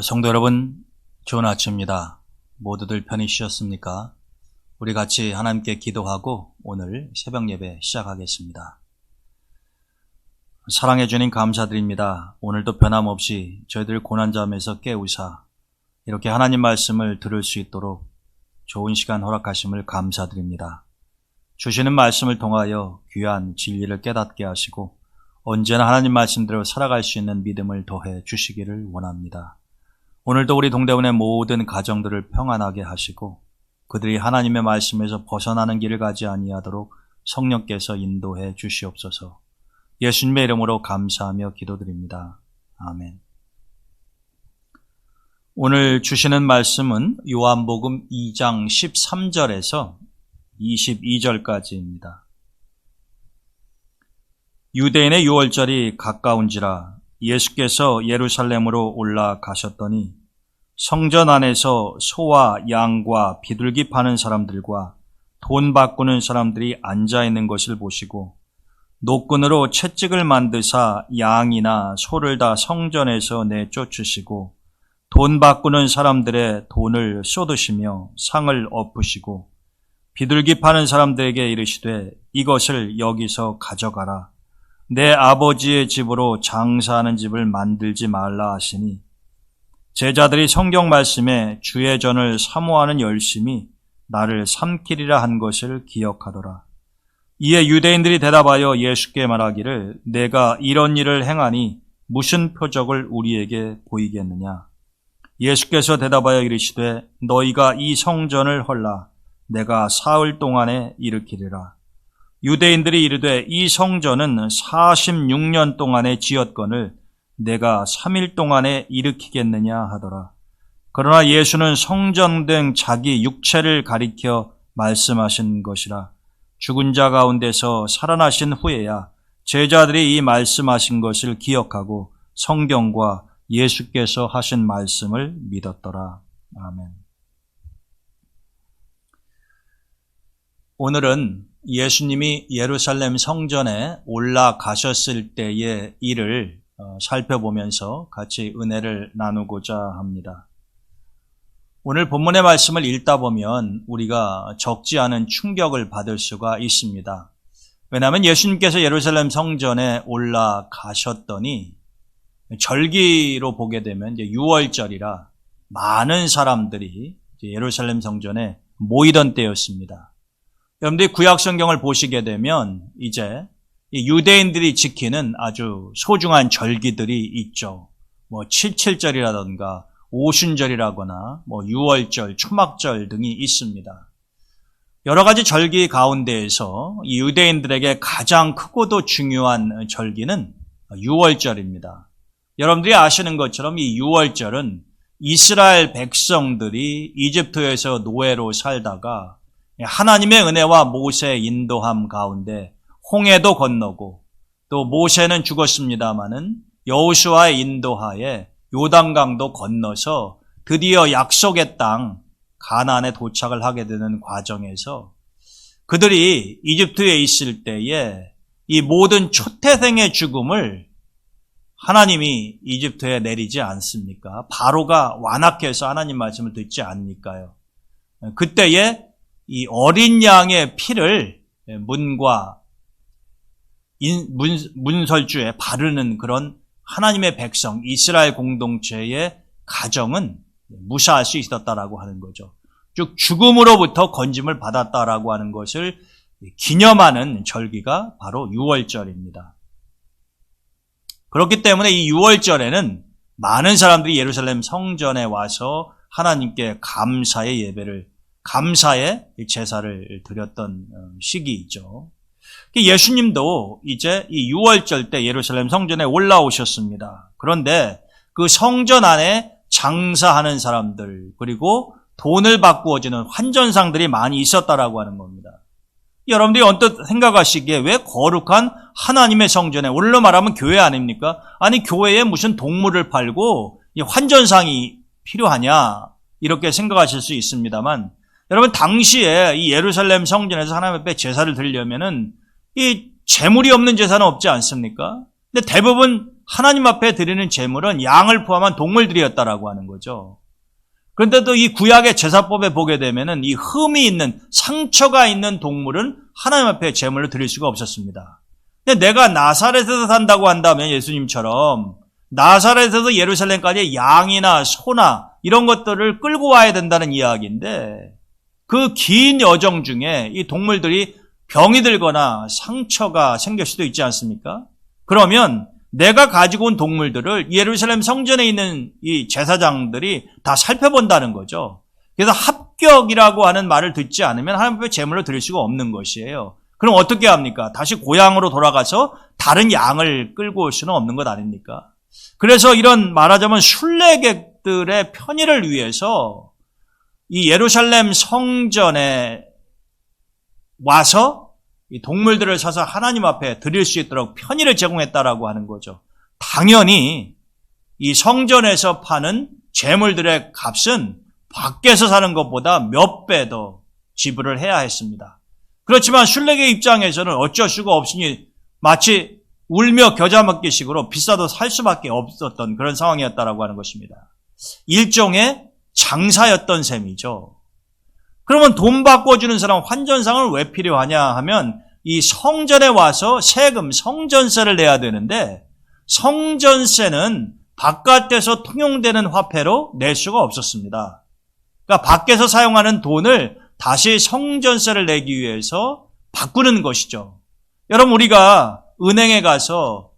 성도 여러분, 좋은 아침입니다. 모두들 편히 쉬셨습니까? 우리 같이 하나님께 기도하고 오늘 새벽 예배 시작하겠습니다. 사랑해 주님 감사드립니다. 오늘도 변함없이 저희들 고난잠에서 깨우사 이렇게 하나님 말씀을 들을 수 있도록 좋은 시간 허락하심을 감사드립니다. 주시는 말씀을 통하여 귀한 진리를 깨닫게 하시고 언제나 하나님 말씀대로 살아갈 수 있는 믿음을 더해 주시기를 원합니다. 오늘도 우리 동대문의 모든 가정들을 평안하게 하시고 그들이 하나님의 말씀에서 벗어나는 길을 가지 아니하도록 성령께서 인도해 주시옵소서. 예수님의 이름으로 감사하며 기도드립니다. 아멘. 오늘 주시는 말씀은 요한복음 2장 13절에서 22절까지입니다. 유대인의 유월절이 가까운지라 예수께서 예루살렘으로 올라가셨더니 성전 안에서 소와 양과 비둘기 파는 사람들과 돈 바꾸는 사람들이 앉아있는 것을 보시고 노끈으로 채찍을 만드사 양이나 소를 다 성전에서 내쫓으시고 돈 바꾸는 사람들의 돈을 쏟으시며 상을 엎으시고 비둘기 파는 사람들에게 이르시되 이것을 여기서 가져가라. 내 아버지의 집으로 장사하는 집을 만들지 말라 하시니 제자들이 성경 말씀에 주의 전을 사모하는 열심이 나를 삼키리라 한 것을 기억하더라. 이에 유대인들이 대답하여 예수께 말하기를 내가 이런 일을 행하니 무슨 표적을 우리에게 보이겠느냐. 예수께서 대답하여 이르시되 너희가 이 성전을 헐라 내가 사흘 동안에 일으키리라. 유대인들이 이르되 이 성전은 46년 동안에 지었거늘 내가 3일 동안에 일으키겠느냐 하더라. 그러나 예수는 성전 등 자기 육체를 가리켜 말씀하신 것이라. 죽은 자 가운데서 살아나신 후에야 제자들이 이 말씀하신 것을 기억하고 성경과 예수께서 하신 말씀을 믿었더라. 아멘. 오늘은 예수님이 예루살렘 성전에 올라가셨을 때의 일을 살펴보면서 같이 은혜를 나누고자 합니다. 오늘 본문의 말씀을 읽다 보면 우리가 적지 않은 충격을 받을 수가 있습니다. 왜냐하면 예수님께서 예루살렘 성전에 올라가셨더니 절기로 보게 되면 이제 유월절이라 많은 사람들이 예루살렘 성전에 모이던 때였습니다. 여러분들이 구약 성경을 보시게 되면 이제 유대인들이 지키는 아주 소중한 절기들이 있죠. 뭐 77절이라던가 오순절이라거나 뭐 유월절, 초막절 등이 있습니다. 여러 가지 절기 가운데에서 이 유대인들에게 가장 크고도 중요한 절기는 유월절입니다. 여러분들이 아시는 것처럼 이 유월절은 이스라엘 백성들이 이집트에서 노예로 살다가 하나님의 은혜와 모세의 인도함 가운데 홍해도 건너고 또 모세는 죽었습니다마는 여호수아의 인도하에 요단강도 건너서 드디어 약속의 땅 가나안에 도착을 하게 되는 과정에서 그들이 이집트에 있을 때에 이 모든 초태생의 죽음을 하나님이 이집트에 내리지 않습니까? 바로가 완악해서 하나님 말씀을 듣지 않으니까요. 그때에 이 어린 양의 피를 문과 문설주에 바르는 그런 하나님의 백성, 이스라엘 공동체의 가정은 무사할 수 있었다라고 하는 거죠. 즉 죽음으로부터 건짐을 받았다라고 하는 것을 기념하는 절기가 바로 유월절입니다. 그렇기 때문에 이 유월절에는 많은 사람들이 예루살렘 성전에 와서 하나님께 감사의 예배를 감사의 제사를 드렸던 시기이죠. 예수님도 이제 이 유월절 때 예루살렘 성전에 올라오셨습니다. 그런데 그 성전 안에 장사하는 사람들 그리고 돈을 바꾸어주는 환전상들이 많이 있었다라고 하는 겁니다. 여러분들이 언뜻 생각하시기에 왜 거룩한 하나님의 성전에 오늘로 말하면 교회 아닙니까? 아니 교회에 무슨 동물을 팔고 이 환전상이 필요하냐 이렇게 생각하실 수 있습니다만 여러분 당시에 이 예루살렘 성전에서 하나님 앞에 제사를 드리려면은 이 재물이 없는 제사는 없지 않습니까? 근데 대부분 하나님 앞에 드리는 제물은 양을 포함한 동물들이었다라고 하는 거죠. 그런데도 이 구약의 제사법에 보게 되면은 이 흠이 있는 상처가 있는 동물은 하나님 앞에 제물을 드릴 수가 없었습니다. 근데 내가 나사렛에서 산다고 한다면 예수님처럼 나사렛에서 예루살렘까지 양이나 소나 이런 것들을 끌고 와야 된다는 이야기인데 그 긴 여정 중에 이 동물들이 병이 들거나 상처가 생길 수도 있지 않습니까? 그러면 내가 가지고 온 동물들을 예루살렘 성전에 있는 이 제사장들이 다 살펴본다는 거죠. 그래서 합격이라고 하는 말을 듣지 않으면 하나님 앞에 제물로 드릴 수가 없는 것이에요. 그럼 어떻게 합니까? 다시 고향으로 돌아가서 다른 양을 끌고 올 수는 없는 것 아닙니까? 그래서 이런 말하자면 순례객들의 편의를 위해서 이 예루살렘 성전에 와서 이 동물들을 사서 하나님 앞에 드릴 수 있도록 편의를 제공했다라고 하는 거죠. 당연히 이 성전에서 파는 제물들의 값은 밖에서 사는 것보다 몇 배 더 지불을 해야 했습니다. 그렇지만 순례객 입장에서는 어쩔 수가 없으니 마치 울며 겨자 먹기식으로 비싸도 살 수밖에 없었던 그런 상황이었다라고 하는 것입니다. 일종의 장사였던 셈이죠. 그러면 돈 바꿔주는 사람 환전상을 왜 필요하냐 하면 이 성전에 와서 세금, 성전세를 내야 되는데 성전세는 바깥에서 통용되는 화폐로 낼 수가 없었습니다. 그러니까 밖에서 사용하는 돈을 다시 성전세를 내기 위해서 바꾸는 것이죠. 여러분 우리가 은행에 가서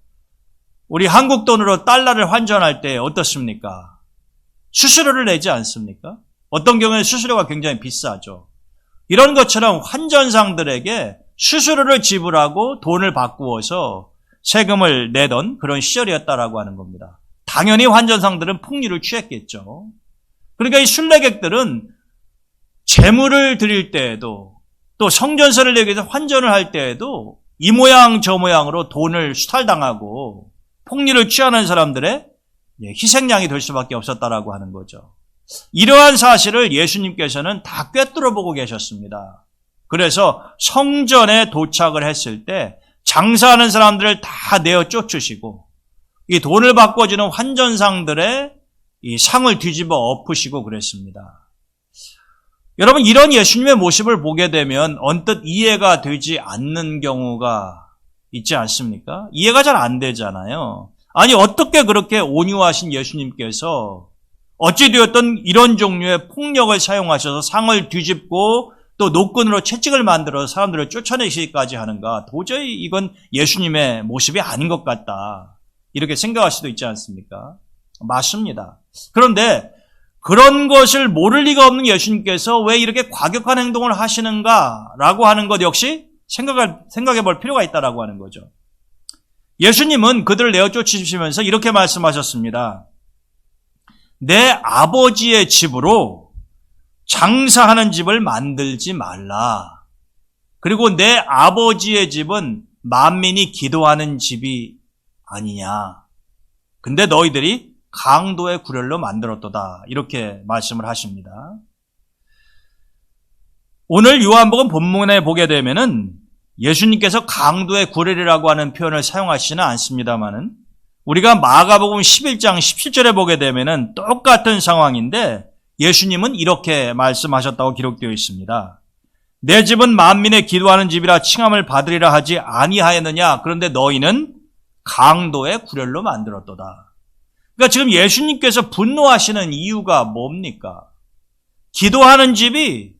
우리 한국 돈으로 달러를 환전할 때 어떻습니까? 수수료를 내지 않습니까? 어떤 경우에는 수수료가 굉장히 비싸죠. 이런 것처럼 환전상들에게 수수료를 지불하고 돈을 바꾸어서 세금을 내던 그런 시절이었다라고 하는 겁니다. 당연히 환전상들은 풍류를 취했겠죠. 그러니까 이 순례객들은 제물을 드릴 때에도 또 성전세를 내기 위해서 환전을 할 때에도 이 모양 저 모양으로 돈을 수탈당하고 폭리를 취하는 사람들의 희생양이 될 수밖에 없었다라고 하는 거죠. 이러한 사실을 예수님께서는 다 꿰뚫어 보고 계셨습니다. 그래서 성전에 도착을 했을 때 장사하는 사람들을 다 내어 쫓으시고 이 돈을 바꿔주는 환전상들의 이 상을 뒤집어 엎으시고 그랬습니다. 여러분 이런 예수님의 모습을 보게 되면 언뜻 이해가 되지 않는 경우가 있지 않습니까? 이해가 잘 안 되잖아요. 아니 어떻게 그렇게 온유하신 예수님께서 어찌되었든 이런 종류의 폭력을 사용하셔서 상을 뒤집고 또 노끈으로 채찍을 만들어 사람들을 쫓아내시기까지 하는가? 도저히 이건 예수님의 모습이 아닌 것 같다. 이렇게 생각할 수도 있지 않습니까? 맞습니다. 그런데 그런 것을 모를 리가 없는 예수님께서 왜 이렇게 과격한 행동을 하시는가라고 하는 것 역시 생각해 볼 필요가 있다라고 하는 거죠. 예수님은 그들을 내어 쫓으시면서 이렇게 말씀하셨습니다. 내 아버지의 집으로 장사하는 집을 만들지 말라. 그리고 내 아버지의 집은 만민이 기도하는 집이 아니냐. 근데 너희들이 강도의 구렬로 만들었도다. 이렇게 말씀을 하십니다. 오늘 요한복음 본문에 보게 되면은 예수님께서 강도의 구렬이라고 하는 표현을 사용하시지는 않습니다만은 우리가 마가복음 11장 17절에 보게 되면은 똑같은 상황인데 예수님은 이렇게 말씀하셨다고 기록되어 있습니다. 내 집은 만민의 기도하는 집이라 칭함을 받으리라 하지 아니하였느냐. 그런데 너희는 강도의 구렬로 만들었도다. 그러니까 지금 예수님께서 분노하시는 이유가 뭡니까? 기도하는 집이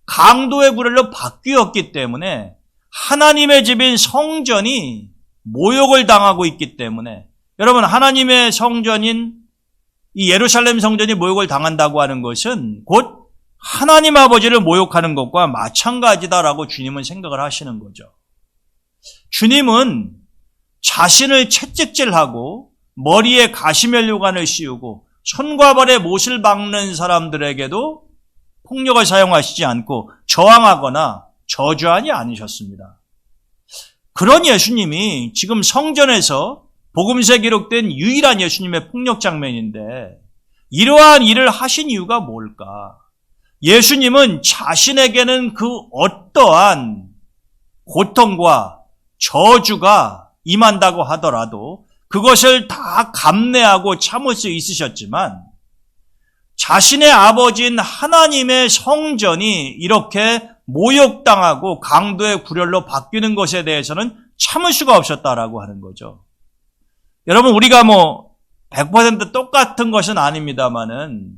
강도의 구렬로 바뀌었기 때문에 하나님의 집인 성전이 모욕을 당하고 있기 때문에 여러분 하나님의 성전인 이 예루살렘 성전이 모욕을 당한다고 하는 것은 곧 하나님 아버지를 모욕하는 것과 마찬가지다라고 주님은 생각을 하시는 거죠. 주님은 자신을 채찍질하고 머리에 가시면류관을 씌우고 손과 발에 못을 박는 사람들에게도 폭력을 사용하시지 않고 저항하거나 저주하지 않으셨습니다. 그런 예수님이 지금 성전에서 복음서에 기록된 유일한 예수님의 폭력 장면인데 이러한 일을 하신 이유가 뭘까? 예수님은 자신에게는 그 어떠한 고통과 저주가 임한다고 하더라도 그것을 다 감내하고 참을 수 있으셨지만 자신의 아버지인 하나님의 성전이 이렇게 모욕당하고 강도의 굴혈로 바뀌는 것에 대해서는 참을 수가 없었다라고 하는 거죠. 여러분, 우리가 100% 똑같은 것은 아닙니다만은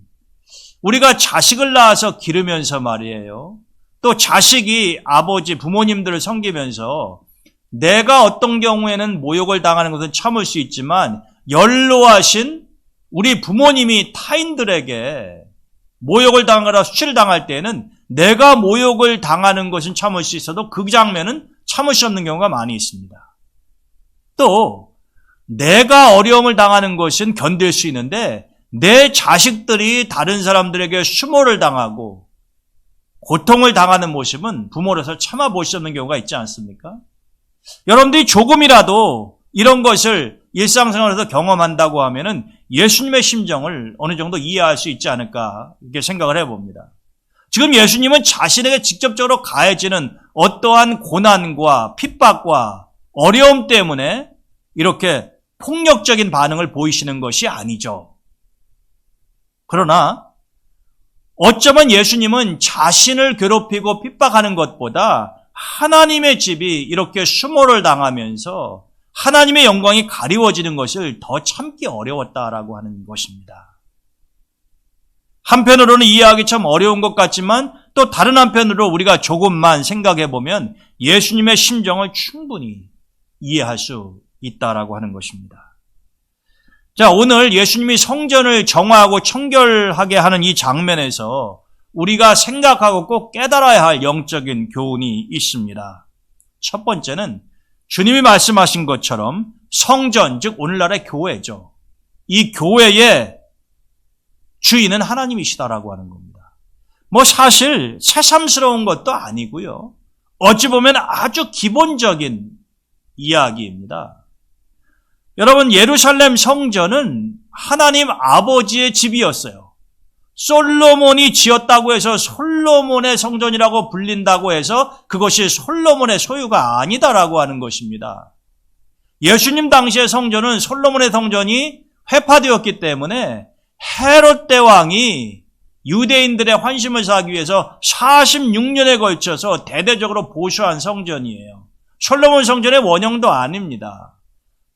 우리가 자식을 낳아서 기르면서 말이에요. 또 자식이 아버지, 부모님들을 섬기면서 내가 어떤 경우에는 모욕을 당하는 것은 참을 수 있지만 연로하신 우리 부모님이 타인들에게 모욕을 당하거나 수치를 당할 때에는 내가 모욕을 당하는 것은 참을 수 있어도 그 장면은 참을 수 없는 경우가 많이 있습니다. 또 내가 어려움을 당하는 것은 견딜 수 있는데 내 자식들이 다른 사람들에게 수모를 당하고 고통을 당하는 모습은 부모로서 참아볼 수 없는 경우가 있지 않습니까? 여러분들이 조금이라도 이런 것을 일상생활에서 경험한다고 하면은 예수님의 심정을 어느 정도 이해할 수 있지 않을까 이렇게 생각을 해봅니다. 지금 예수님은 자신에게 직접적으로 가해지는 어떠한 고난과 핍박과 어려움 때문에 이렇게 폭력적인 반응을 보이시는 것이 아니죠. 그러나 어쩌면 예수님은 자신을 괴롭히고 핍박하는 것보다 하나님의 집이 이렇게 수모를 당하면서 하나님의 영광이 가리워지는 것을 더 참기 어려웠다라고 하는 것입니다. 한편으로는 이해하기 참 어려운 것 같지만 또 다른 한편으로 우리가 조금만 생각해 보면 예수님의 심정을 충분히 이해할 수 있다라고 하는 것입니다. 자, 오늘 예수님이 성전을 정화하고 청결하게 하는 이 장면에서 우리가 생각하고 꼭 깨달아야 할 영적인 교훈이 있습니다. 첫 번째는 주님이 말씀하신 것처럼 성전, 즉 오늘날의 교회죠. 이 교회의 주인은 하나님이시다라고 하는 겁니다. 사실 새삼스러운 것도 아니고요. 어찌 보면 아주 기본적인 이야기입니다. 여러분, 예루살렘 성전은 하나님 아버지의 집이었어요. 솔로몬이 지었다고 해서 솔로몬의 성전이라고 불린다고 해서 그것이 솔로몬의 소유가 아니다라고 하는 것입니다. 예수님 당시의 성전은 솔로몬의 성전이 회파되었기 때문에 헤롯 대왕이 유대인들의 환심을 사기 위해서 46년에 걸쳐서 대대적으로 보수한 성전이에요. 솔로몬 성전의 원형도 아닙니다.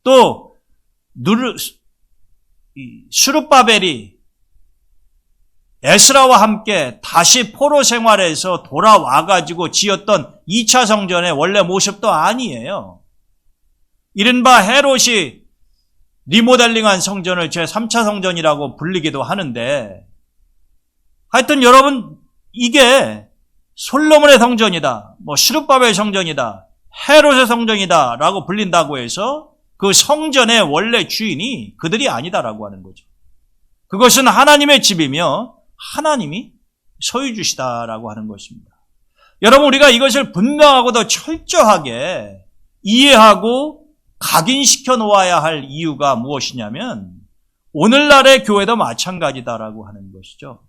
또 스룹바벨이 에스라와 함께 다시 포로 생활에서 돌아와가지고 지었던 2차 성전의 원래 모습도 아니에요. 이른바 헤롯이 리모델링한 성전을 제3차 성전이라고 불리기도 하는데 하여튼 여러분, 이게 솔로몬의 성전이다, 스룹바벨 성전이다, 헤롯의 성전이다 라고 불린다고 해서 그 성전의 원래 주인이 그들이 아니다라고 하는 거죠. 그것은 하나님의 집이며 하나님이 소유주시다라고 하는 것입니다. 여러분, 우리가 이것을 분명하고 더 철저하게 이해하고 각인시켜 놓아야 할 이유가 무엇이냐면 오늘날의 교회도 마찬가지다라고 하는 것이죠.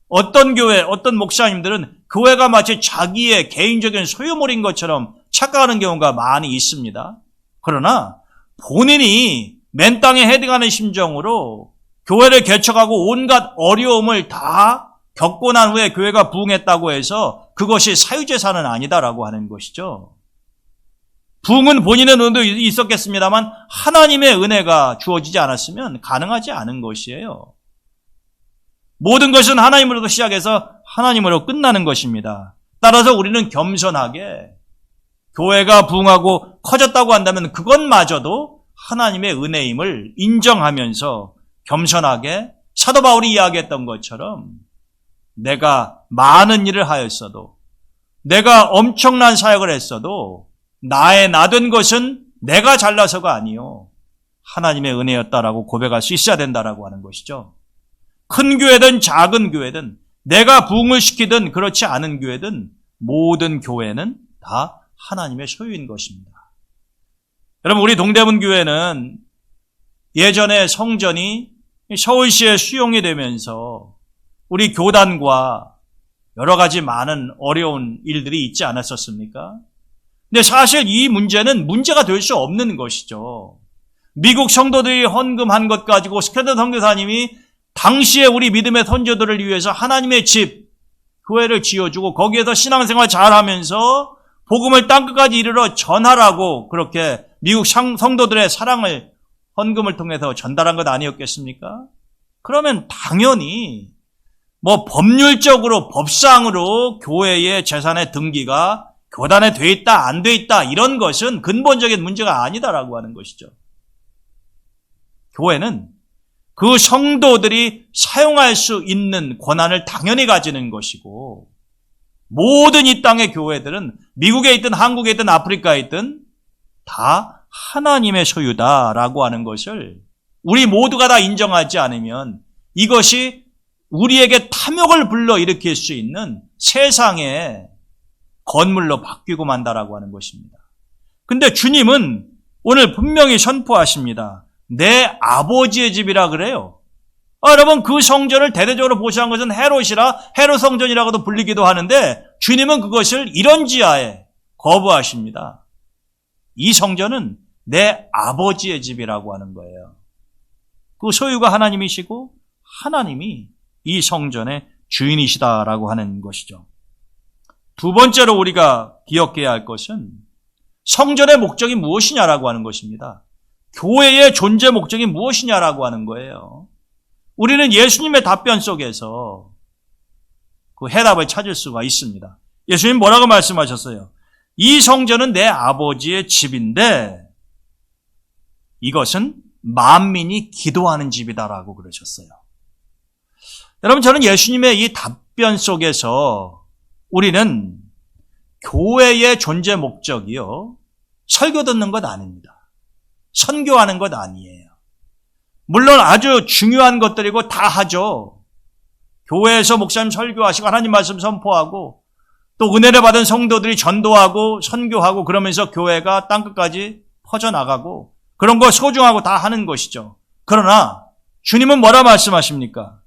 어떤 교회, 어떤 목사님들은 교회가 마치 자기의 개인적인 소유물인 것처럼 착각하는 경우가 많이 있습니다. 그러나 본인이 맨 땅에 헤딩하는 심정으로 교회를 개척하고 온갖 어려움을 다 겪고 난 후에 교회가 부흥했다고 해서 그것이 사유재산은 아니다라고 하는 것이죠. 부흥은 본인의 은혜도 있었겠습니다만 하나님의 은혜가 주어지지 않았으면 가능하지 않은 것이에요. 모든 것은 하나님으로부터 시작해서 하나님으로 끝나는 것입니다. 따라서 우리는 겸손하게 교회가 부흥하고 커졌다고 한다면 그것마저도 하나님의 은혜임을 인정하면서 겸손하게 사도 바울이 이야기했던 것처럼 내가 많은 일을 하였어도 내가 엄청난 사역을 했어도 나의 나된 것은 내가 잘나서가 아니요 하나님의 은혜였다라고 고백할 수 있어야 된다라고 하는 것이죠. 큰 교회든 작은 교회든 내가 부흥을 시키든 그렇지 않은 교회든 모든 교회는 다 하나님의 소유인 것입니다. 여러분, 우리 동대문 교회는 예전에 성전이 서울시에 수용이 되면서 우리 교단과 여러 가지 많은 어려운 일들이 있지 않았었습니까? 근데 사실 이 문제는 문제가 될 수 없는 것이죠. 미국 성도들이 헌금한 것 가지고 스캐더 선교사님이 당시에 우리 믿음의 선조들을 위해서 하나님의 집, 교회를 지어주고 거기에서 신앙생활 잘하면서 복음을 땅끝까지 이르러 전하라고 그렇게 미국 성도들의 사랑을 헌금을 통해서 전달한 것 아니었겠습니까? 그러면 당연히 법률적으로 법상으로 교회의 재산의 등기가 교단에 돼 있다 안 돼 있다 이런 것은 근본적인 문제가 아니다라고 하는 것이죠. 교회는 그 성도들이 사용할 수 있는 권한을 당연히 가지는 것이고 모든 이 땅의 교회들은 미국에 있든 한국에 있든 아프리카에 있든 다 하나님의 소유다라고 하는 것을 우리 모두가 다 인정하지 않으면 이것이 우리에게 탐욕을 불러일으킬 수 있는 세상의 건물로 바뀌고 만다라고 하는 것입니다. 근데 주님은 오늘 분명히 선포하십니다. 내 아버지의 집이라 그래요. 여러분 그 성전을 대대적으로 보수한 것은 헤롯이라 헤롯 성전이라고도 불리기도 하는데 주님은 그것을 이런 지하에 거부하십니다. 이 성전은 내 아버지의 집이라고 하는 거예요. 그 소유가 하나님이시고 하나님이 이 성전의 주인이시다라고 하는 것이죠. 두 번째로 우리가 기억해야 할 것은 성전의 목적이 무엇이냐라고 하는 것입니다. 교회의 존재 목적이 무엇이냐라고 하는 거예요. 우리는 예수님의 답변 속에서 그 해답을 찾을 수가 있습니다. 예수님 뭐라고 말씀하셨어요? 이 성전은 내 아버지의 집인데 이것은 만민이 기도하는 집이다라고 그러셨어요. 여러분 저는 예수님의 이 답변 속에서 우리는 교회의 존재 목적이요. 설교 듣는 것 아닙니다. 선교하는 것 아니에요. 물론 아주 중요한 것들이고 다 하죠. 교회에서 목사님 설교하시고 하나님 말씀 선포하고 또 은혜를 받은 성도들이 전도하고 선교하고 그러면서 교회가 땅끝까지 퍼져나가고 그런 거 소중하고 다 하는 것이죠. 그러나 주님은 뭐라 말씀하십니까?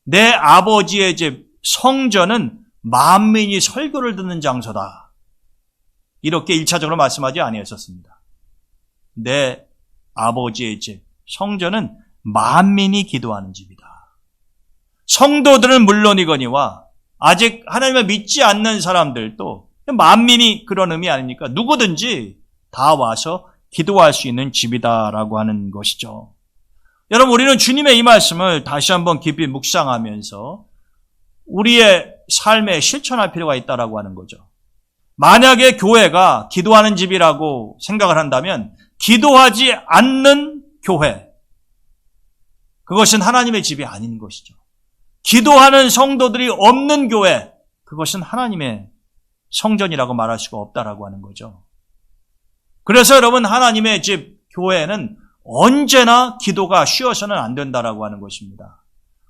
내 아버지의 집 성전은 만민이 설교를 듣는 장소다. 이렇게 1차적으로 말씀하지 아니하셨습니다. 내 아버지의 집 성전은 만민이 기도하는 집이다. 성도들은 물론이거니와 아직 하나님을 믿지 않는 사람들도 만민이 그런 의미 아닙니까? 누구든지 다 와서 기도할 수 있는 집이다라고 하는 것이죠. 여러분 우리는 주님의 이 말씀을 다시 한번 깊이 묵상하면서 우리의 삶에 실천할 필요가 있다라고 하는 거죠. 만약에 교회가 기도하는 집이라고 생각을 한다면 기도하지 않는 교회, 그것은 하나님의 집이 아닌 것이죠. 기도하는 성도들이 없는 교회, 그것은 하나님의 성전이라고 말할 수가 없다라고 하는 거죠. 그래서 여러분 하나님의 집 교회는 언제나 기도가 쉬어서는 안 된다라고 하는 것입니다.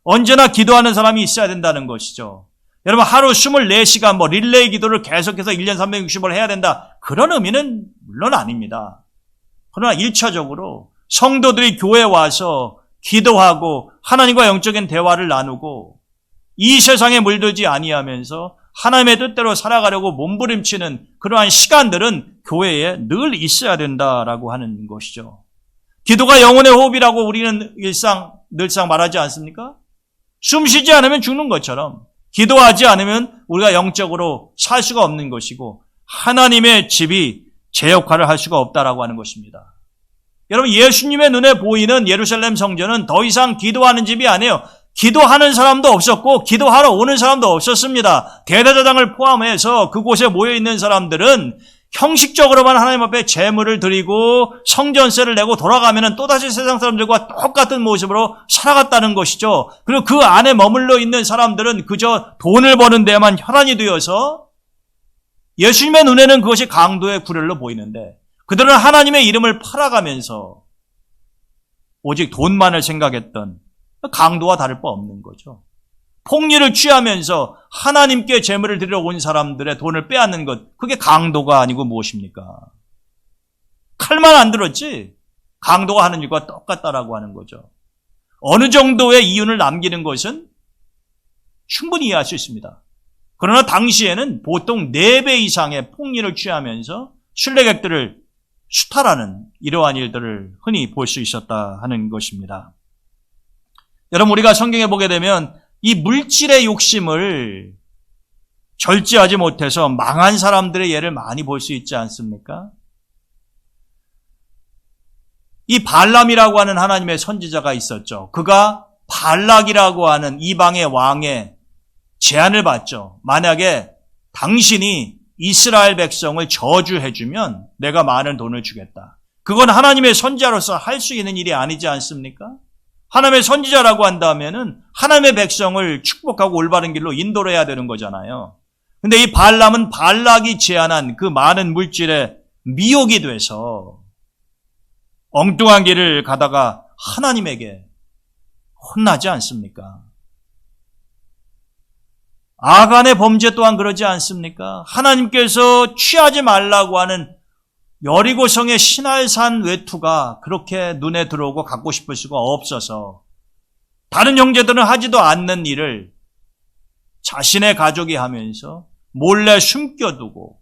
언제나 기도하는 사람이 있어야 된다는 것이죠. 여러분 하루 24시간 릴레이 기도를 계속해서 1년 360을 해야 된다. 그런 의미는 물론 아닙니다. 그러나 1차적으로 성도들이 교회에 와서 기도하고 하나님과 영적인 대화를 나누고 이 세상에 물들지 아니하면서 하나님의 뜻대로 살아가려고 몸부림치는 그러한 시간들은 교회에 늘 있어야 된다라고 하는 것이죠. 기도가 영혼의 호흡이라고 우리는 늘상 말하지 않습니까? 숨 쉬지 않으면 죽는 것처럼 기도하지 않으면 우리가 영적으로 살 수가 없는 것이고 하나님의 집이 제 역할을 할 수가 없다라고 하는 것입니다. 여러분 예수님의 눈에 보이는 예루살렘 성전은 더 이상 기도하는 집이 아니에요. 기도하는 사람도 없었고 기도하러 오는 사람도 없었습니다. 대제사장을 포함해서 그곳에 모여있는 사람들은 형식적으로만 하나님 앞에 제물을 드리고 성전세를 내고 돌아가면 또다시 세상 사람들과 똑같은 모습으로 살아갔다는 것이죠. 그리고 그 안에 머물러 있는 사람들은 그저 돈을 버는 데만 혈안이 되어서 예수님의 눈에는 그것이 강도의 구렬로 보이는데 그들은 하나님의 이름을 팔아가면서 오직 돈만을 생각했던 강도와 다를 바 없는 거죠. 폭리를 취하면서 하나님께 제물을 드리러 온 사람들의 돈을 빼앗는 것, 그게 강도가 아니고 무엇입니까? 칼만 안 들었지 강도가 하는 일과 똑같다라고 하는 거죠. 어느 정도의 이윤을 남기는 것은 충분히 이해할 수 있습니다. 그러나 당시에는 보통 4배 이상의 폭리를 취하면서 순례객들을 수탈하는 이러한 일들을 흔히 볼 수 있었다 하는 것입니다. 여러분, 우리가 성경에 보게 되면 이 물질의 욕심을 절제하지 못해서 망한 사람들의 예를 많이 볼 수 있지 않습니까? 이 발람이라고 하는 하나님의 선지자가 있었죠. 그가 발락이라고 하는 이방의 왕의 제안을 받죠. 만약에 당신이 이스라엘 백성을 저주해주면 내가 많은 돈을 주겠다. 그건 하나님의 선지자로서 할 수 있는 일이 아니지 않습니까? 하나님의 선지자라고 한다면은 하나님의 백성을 축복하고 올바른 길로 인도를 해야 되는 거잖아요. 근데 이 발람은 발락이 제안한 그 많은 물질에 미혹이 돼서 엉뚱한 길을 가다가 하나님에게 혼나지 않습니까? 아간의 범죄 또한 그러지 않습니까? 하나님께서 취하지 말라고 하는 여리고성의 시날산 외투가 그렇게 눈에 들어오고 갖고 싶을 수가 없어서 다른 형제들은 하지도 않는 일을 자신의 가족이 하면서 몰래 숨겨두고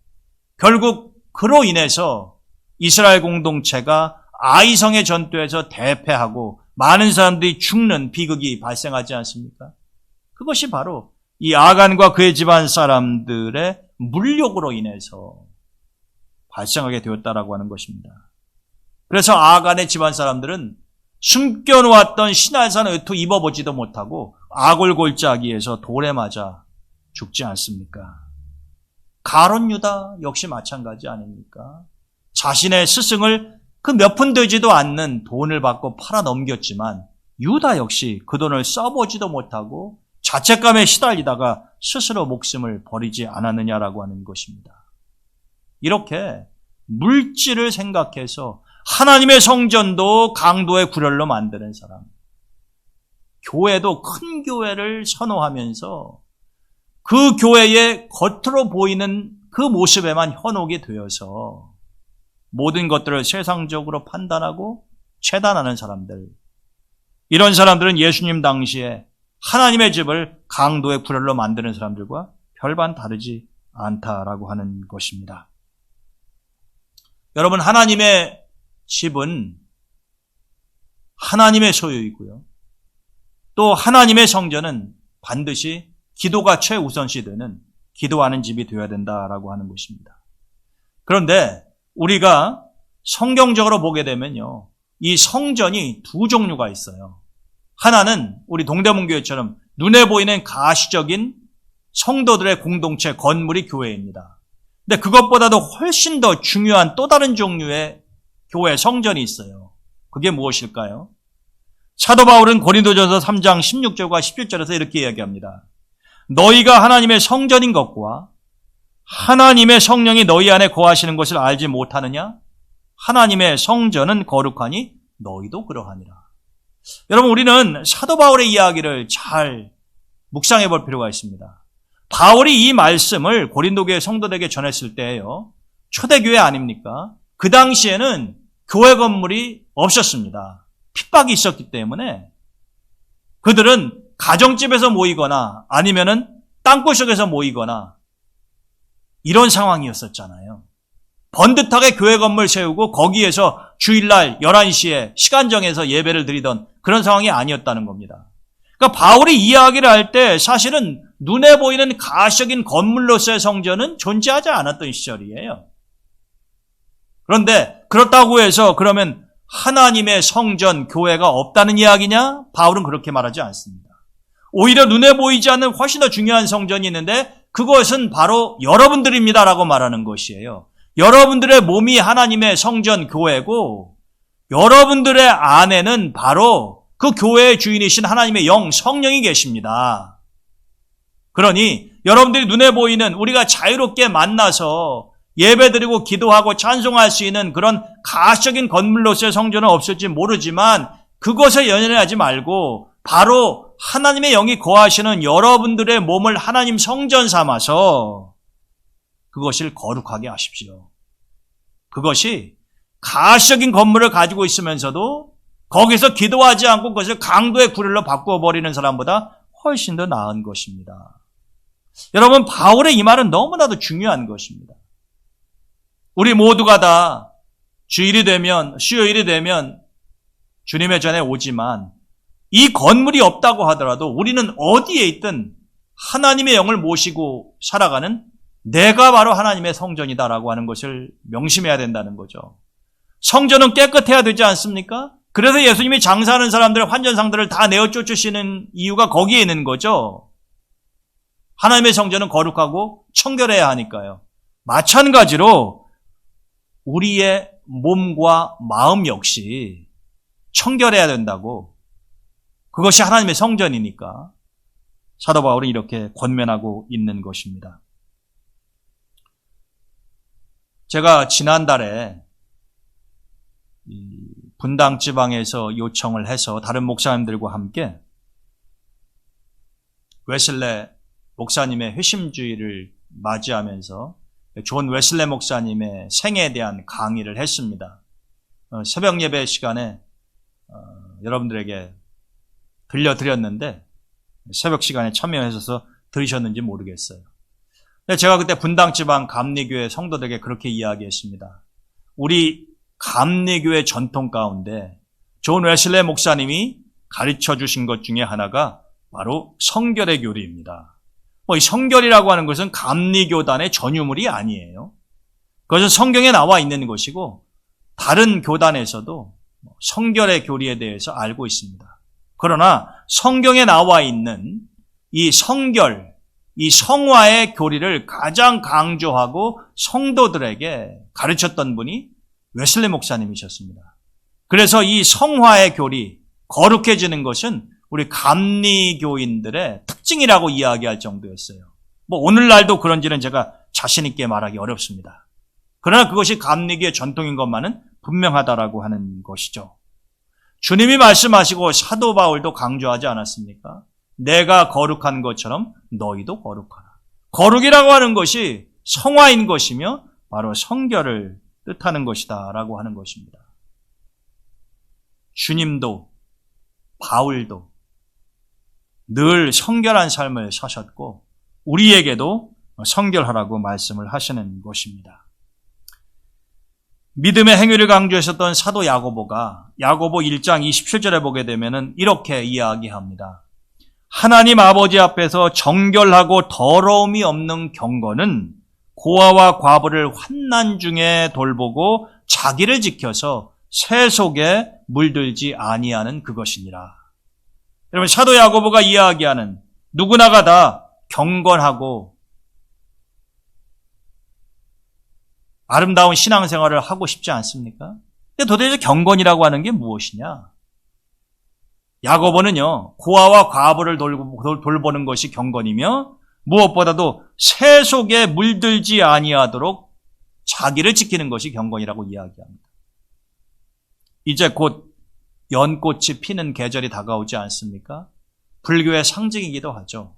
결국 그로 인해서 이스라엘 공동체가 아이성의 전투에서 대패하고 많은 사람들이 죽는 비극이 발생하지 않습니까? 그것이 바로 이 아간과 그의 집안 사람들의 물욕으로 인해서 발생하게 되었다라고 하는 것입니다. 그래서 아간의 집안 사람들은 숨겨놓았던 시날산 외투 입어보지도 못하고 아골골짜기에서 돌에 맞아 죽지 않습니까? 가룟 유다 역시 마찬가지 아닙니까? 자신의 스승을 그 몇 푼 되지도 않는 돈을 받고 팔아 넘겼지만 유다 역시 그 돈을 써보지도 못하고 자책감에 시달리다가 스스로 목숨을 버리지 않았느냐라고 하는 것입니다. 이렇게 물질을 생각해서 하나님의 성전도 강도의 구렬로 만드는 사람, 교회도 큰 교회를 선호하면서 그 교회의 겉으로 보이는 그 모습에만 현혹이 되어서 모든 것들을 세상적으로 판단하고 채단하는 사람들, 이런 사람들은 예수님 당시에 하나님의 집을 강도의 구렬로 만드는 사람들과 별반 다르지 않다라고 하는 것입니다. 여러분, 하나님의 집은 하나님의 소유이고요. 또 하나님의 성전은 반드시 기도가 최우선시 되는 기도하는 집이 되어야 된다라고 하는 것입니다. 그런데 우리가 성경적으로 보게 되면요, 이 성전이 두 종류가 있어요. 하나는 우리 동대문교회처럼 눈에 보이는 가시적인 성도들의 공동체 건물이 교회입니다. 근데 그것보다도 훨씬 더 중요한 또 다른 종류의 교회 성전이 있어요. 그게 무엇일까요? 사도 바울은 고린도전서 3장 16절과 17절에서 이렇게 이야기합니다. 너희가 하나님의 성전인 것과 하나님의 성령이 너희 안에 거하시는 것을 알지 못하느냐? 하나님의 성전은 거룩하니 너희도 그러하니라. 여러분, 우리는 사도 바울의 이야기를 잘 묵상해 볼 필요가 있습니다. 바울이 이 말씀을 고린도교회 성도들에게 전했을 때예요, 초대교회 아닙니까? 그 당시에는 교회 건물이 없었습니다. 핍박이 있었기 때문에 그들은 가정집에서 모이거나 아니면은 땅굴속에서 모이거나 이런 상황이었었잖아요. 번듯하게 교회 건물 세우고 거기에서 주일날 11시에 시간 정해서 예배를 드리던 그런 상황이 아니었다는 겁니다. 그러니까 바울이 이야기를 할 때 사실은 눈에 보이는 가시적인 건물로서의 성전은 존재하지 않았던 시절이에요. 그런데 그렇다고 해서 그러면 하나님의 성전, 교회가 없다는 이야기냐? 바울은 그렇게 말하지 않습니다. 오히려 눈에 보이지 않는 훨씬 더 중요한 성전이 있는데 그것은 바로 여러분들입니다라고 말하는 것이에요. 여러분들의 몸이 하나님의 성전, 교회고 여러분들의 안에는 바로 그 교회의 주인이신 하나님의 영, 성령이 계십니다. 그러니 여러분들이 눈에 보이는 우리가 자유롭게 만나서 예배드리고 기도하고 찬송할 수 있는 그런 가시적인 건물로서의 성전은 없을지 모르지만 그것에 연연하지 말고 바로 하나님의 영이 거하시는 여러분들의 몸을 하나님 성전 삼아서 그것을 거룩하게 하십시오. 그것이 가시적인 건물을 가지고 있으면서도 거기서 기도하지 않고 그것을 강도의 구렬로 바꿔버리는 사람보다 훨씬 더 나은 것입니다. 여러분, 바울의 이 말은 너무나도 중요한 것입니다. 우리 모두가 다 주일이 되면, 수요일이 되면 주님의 전에 오지만 이 건물이 없다고 하더라도 우리는 어디에 있든 하나님의 영을 모시고 살아가는 내가 바로 하나님의 성전이다라고 하는 것을 명심해야 된다는 거죠. 성전은 깨끗해야 되지 않습니까? 그래서 예수님이 장사하는 사람들, 환전상들을 다 내어 쫓으시는 이유가 거기에 있는 거죠. 하나님의 성전은 거룩하고 청결해야 하니까요. 마찬가지로 우리의 몸과 마음 역시 청결해야 된다고, 그것이 하나님의 성전이니까 사도 바울은 이렇게 권면하고 있는 것입니다. 제가 지난달에 분당 지방에서 요청을 해서 다른 목사님들과 함께 웨슬레 목사님의 회심주의를 맞이하면서 존 웨슬레 목사님의 생애에 대한 강의를 했습니다. 새벽 예배 시간에 여러분들에게 들려드렸는데 새벽 시간에 참여하셔서 들으셨는지 모르겠어요. 제가 그때 분당 지방 감리교회 성도들에게 그렇게 이야기했습니다. 우리 감리교회 전통 가운데 존 웨슬레 목사님이 가르쳐 주신 것 중에 하나가 바로 성결의 교리입니다. 이 성결이라고 하는 것은 감리교단의 전유물이 아니에요. 그것은 성경에 나와 있는 것이고 다른 교단에서도 성결의 교리에 대해서 알고 있습니다. 그러나 성경에 나와 있는 이 성결, 이 성화의 교리를 가장 강조하고 성도들에게 가르쳤던 분이 웨슬레 목사님이셨습니다. 그래서 이 성화의 교리, 거룩해지는 것은 우리 감리교인들의 특징이라고 이야기할 정도였어요. 오늘날도 그런지는 제가 자신 있게 말하기 어렵습니다. 그러나 그것이 감리교의 전통인 것만은 분명하다라고 하는 것이죠. 주님이 말씀하시고 사도 바울도 강조하지 않았습니까? 내가 거룩한 것처럼 너희도 거룩하라. 거룩이라고 하는 것이 성화인 것이며 바로 성결을 뜻하는 것이다 라고 하는 것입니다. 주님도 바울도 늘 성결한 삶을 사셨고 우리에게도 성결하라고 말씀을 하시는 것입니다. 믿음의 행위를 강조했었던 사도 야고보가 야고보 1장 27절에 보게 되면 이렇게 이야기합니다. 하나님 아버지 앞에서 정결하고 더러움이 없는 경건은 고아와 과부를 환난 중에 돌보고 자기를 지켜서 새 속에 물들지 아니하는 그것이니라. 여러분, 사도 야고보가 이야기하는 누구나가 다 경건하고 아름다운 신앙생활을 하고 싶지 않습니까? 근데 도대체 경건이라고 하는 게 무엇이냐? 야고보는요, 고아와 과부를 돌보는 것이 경건이며 무엇보다도 새 속에 물들지 아니하도록 자기를 지키는 것이 경건이라고 이야기합니다. 이제 곧 연꽃이 피는 계절이 다가오지 않습니까? 불교의 상징이기도 하죠.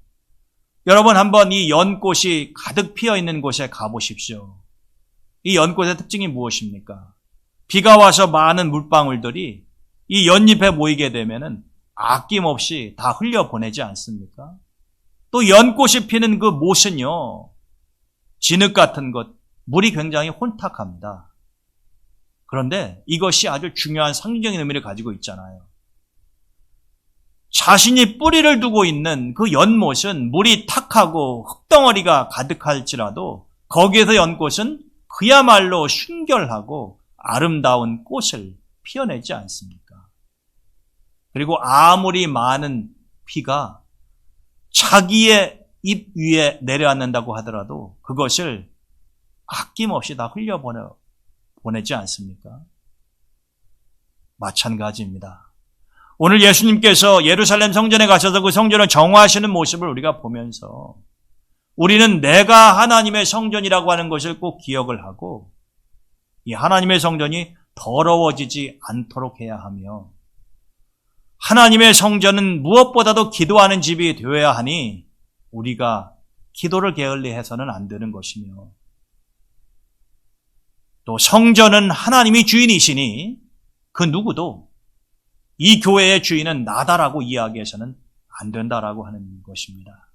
여러분 한번 이 연꽃이 가득 피어 있는 곳에 가보십시오. 이 연꽃의 특징이 무엇입니까? 비가 와서 많은 물방울들이 이 연잎에 모이게 되면은 아낌없이 다 흘려보내지 않습니까? 또 연꽃이 피는 그 못은요, 진흙 같은 것, 물이 굉장히 혼탁합니다. 그런데 이것이 아주 중요한 상징적인 의미를 가지고 있잖아요. 자신이 뿌리를 두고 있는 그 연못은 물이 탁하고 흙덩어리가 가득할지라도 거기에서 연꽃은 그야말로 순결하고 아름다운 꽃을 피어내지 않습니까? 그리고 아무리 많은 비가 자기의 입 위에 내려앉는다고 하더라도 그것을 아낌없이 다 흘려보내지 않습니까? 마찬가지입니다. 오늘 예수님께서 예루살렘 성전에 가셔서 그 성전을 정화하시는 모습을 우리가 보면서 우리는 내가 하나님의 성전이라고 하는 것을 꼭 기억을 하고 이 하나님의 성전이 더러워지지 않도록 해야 하며 하나님의 성전은 무엇보다도 기도하는 집이 되어야 하니 우리가 기도를 게을리해서는 안 되는 것이며 또 성전은 하나님이 주인이시니 그 누구도 이 교회의 주인은 나다라고 이야기해서는 안 된다라고 하는 것입니다.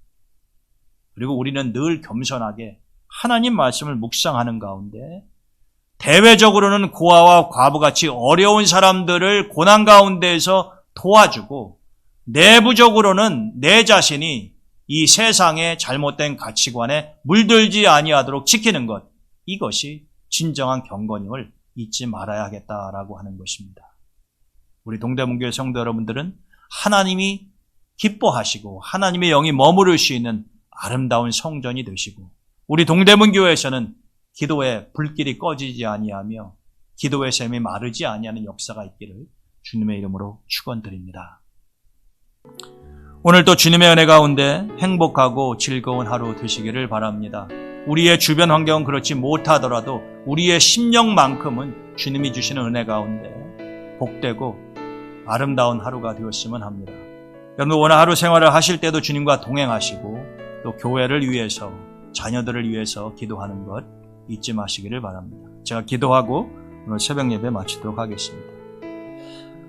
그리고 우리는 늘 겸손하게 하나님 말씀을 묵상하는 가운데 대외적으로는 고아와 과부같이 어려운 사람들을 고난 가운데에서 도와주고 내부적으로는 내 자신이 이 세상의 잘못된 가치관에 물들지 아니하도록 지키는 것, 이것이 진정한 경건임을 잊지 말아야 하겠다라고 하는 것입니다. 우리 동대문교회 성도 여러분들은 하나님이 기뻐하시고 하나님의 영이 머무를 수 있는 아름다운 성전이 되시고, 우리 동대문교회에서는 기도의 불길이 꺼지지 아니하며 기도의 샘이 마르지 아니하는 역사가 있기를 주님의 이름으로 축원드립니다. 오늘도 주님의 은혜 가운데 행복하고 즐거운 하루 되시기를 바랍니다. 우리의 주변 환경은 그렇지 못하더라도 우리의 심령만큼은 주님이 주시는 은혜 가운데 복되고 아름다운 하루가 되었으면 합니다. 여러분, 오늘 하루 생활을 하실 때도 주님과 동행하시고 또 교회를 위해서, 자녀들을 위해서 기도하는 것 잊지 마시기를 바랍니다. 제가 기도하고 오늘 새벽 예배 마치도록 하겠습니다.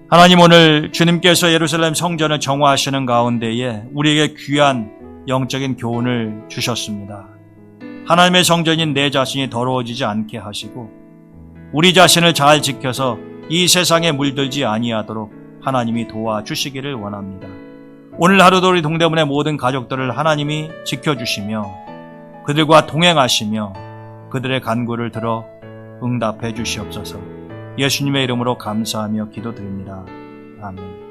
하나님, 오늘 주님께서 예루살렘 성전을 정화하시는 가운데에 우리에게 귀한 영적인 교훈을 주셨습니다. 하나님의 성전인 내 자신이 더러워지지 않게 하시고 우리 자신을 잘 지켜서 이 세상에 물들지 아니하도록 하나님이 도와주시기를 원합니다. 오늘 하루도 우리 동대문의 모든 가족들을 하나님이 지켜주시며 그들과 동행하시며 그들의 간구를 들어 응답해 주시옵소서. 예수님의 이름으로 감사하며 기도드립니다. 아멘.